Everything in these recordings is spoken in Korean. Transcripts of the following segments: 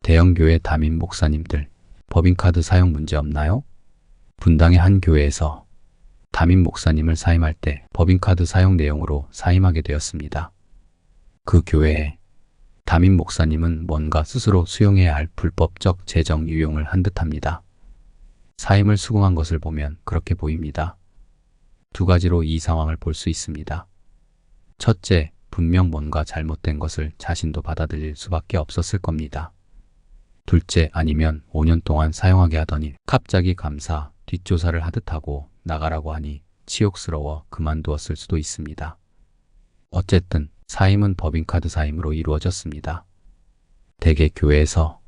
대형교회 담임 목사님들, 법인카드 사용 문제 없나요? 분당의 한 교회에서 담임 목사님을 사임할 때 법인카드 사용 내용으로 사임하게 되었습니다. 그 교회에 담임 목사님은 뭔가 스스로 수용해야 할 불법적 재정 유용을 한 듯합니다. 사임을 수긍한 것을 보면 그렇게 보입니다. 두 가지로 이 상황을 볼 수 있습니다. 첫째, 분명 뭔가 잘못된 것을 자신도 받아들일 수밖에 없었을 겁니다. 둘째, 아니면 5년 동안 사용하게 하더니 갑자기 감사, 뒷조사를 하듯 하고 나가라고 하니 치욕스러워 그만두었을 수도 있습니다. 어쨌든 사임은 법인카드 사임으로 이루어졌습니다. 대개 교회에서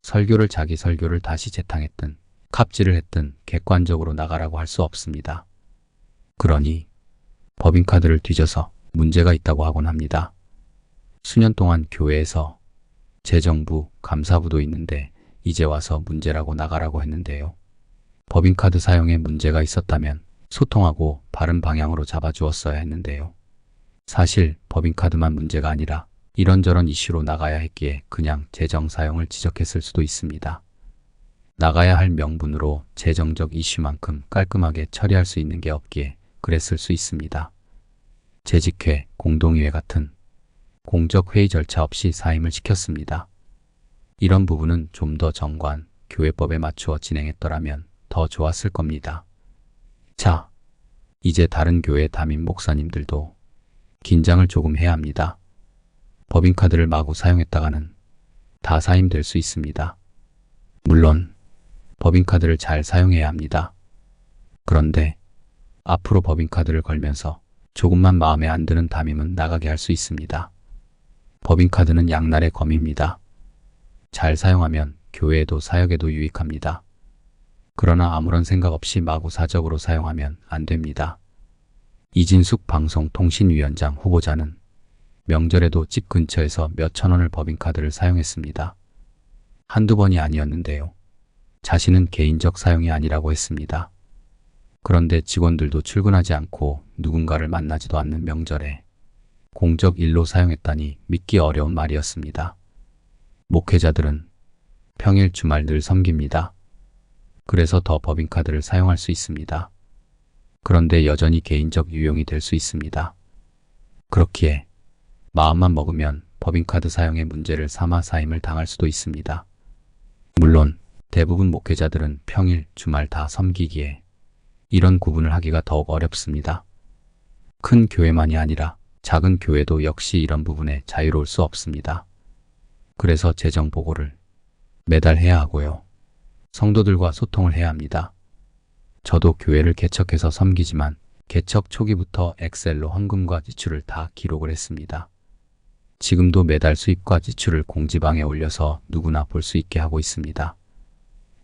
설교를 자기 설교를 다시 재탕했든 갑질을 했든 객관적으로 나가라고 할 수 없습니다. 그러니 법인카드를 뒤져서 문제가 있다고 하곤 합니다. 수년 동안 교회에서 재정부, 감사부도 있는데 이제 와서 문제라고 나가라고 했는데요. 법인카드 사용에 문제가 있었다면 소통하고 바른 방향으로 잡아주었어야 했는데요. 사실 법인카드만 문제가 아니라 이런저런 이슈로 나가야 했기에 그냥 재정 사용을 지적했을 수도 있습니다. 나가야 할 명분으로 재정적 이슈만큼 깔끔하게 처리할 수 있는 게 없기에 그랬을 수 있습니다. 재직회, 공동의회 같은 공적 회의 절차 없이 사임을 시켰습니다. 이런 부분은 좀 더 정관, 교회법에 맞추어 진행했더라면 더 좋았을 겁니다. 자, 이제 다른 교회 담임 목사님들도 긴장을 조금 해야 합니다. 법인카드를 마구 사용했다가는 다 사임될 수 있습니다. 물론 법인카드를 잘 사용해야 합니다. 그런데 앞으로 법인카드를 걸면서 조금만 마음에 안 드는 담임은 나가게 할 수 있습니다. 법인카드는 양날의 검입니다. 잘 사용하면 교회에도 사역에도 유익합니다. 그러나 아무런 생각 없이 마구 사적으로 사용하면 안 됩니다. 이진숙 방송통신위원장 후보자는 명절에도 집 근처에서 몇천 원을 법인카드를 사용했습니다. 한두 번이 아니었는데요. 자신은 개인적 사용이 아니라고 했습니다. 그런데 직원들도 출근하지 않고 누군가를 만나지도 않는 명절에 공적 일로 사용했다니 믿기 어려운 말이었습니다. 목회자들은 평일 주말 늘 섬깁니다. 그래서 더 법인카드를 사용할 수 있습니다. 그런데 여전히 개인적 유용이 될 수 있습니다. 그렇기에 마음만 먹으면 법인카드 사용의 문제를 삼아 사임을 당할 수도 있습니다. 물론 대부분 목회자들은 평일, 주말 다 섬기기에 이런 구분을 하기가 더욱 어렵습니다. 큰 교회만이 아니라 작은 교회도 역시 이런 부분에 자유로울 수 없습니다. 그래서 재정 보고를 매달 해야 하고요. 성도들과 소통을 해야 합니다. 저도 교회를 개척해서 섬기지만 개척 초기부터 엑셀로 헌금과 지출을 다 기록을 했습니다. 지금도 매달 수입과 지출을 공지방에 올려서 누구나 볼 수 있게 하고 있습니다.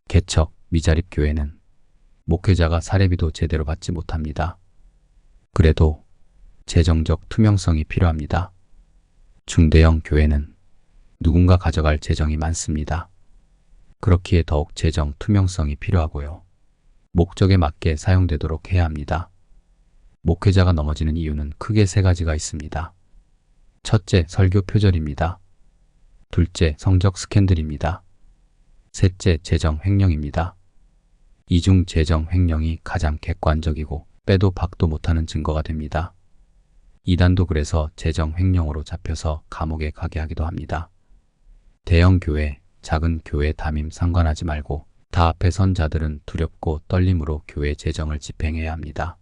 개척, 미자립 교회는 목회자가 사례비도 제대로 받지 못합니다. 그래도 재정적 투명성이 필요합니다. 중대형 교회는 누군가 가져갈 재정이 많습니다. 그렇기에 더욱 재정 투명성이 필요하고요. 목적에 맞게 사용되도록 해야 합니다. 목회자가 넘어지는 이유는 크게 세 가지가 있습니다. 첫째, 설교 표절입니다. 둘째, 성적 스캔들입니다. 셋째, 재정 횡령입니다. 이중 재정 횡령이 가장 객관적이고 빼도 박도 못하는 증거가 됩니다. 이단도 그래서 재정 횡령으로 잡혀서 감옥에 가게 하기도 합니다. 대형 교회, 작은 교회 담임 상관하지 말고 다 앞에 선 자들은 두렵고 떨림으로 교회 재정을 집행해야 합니다.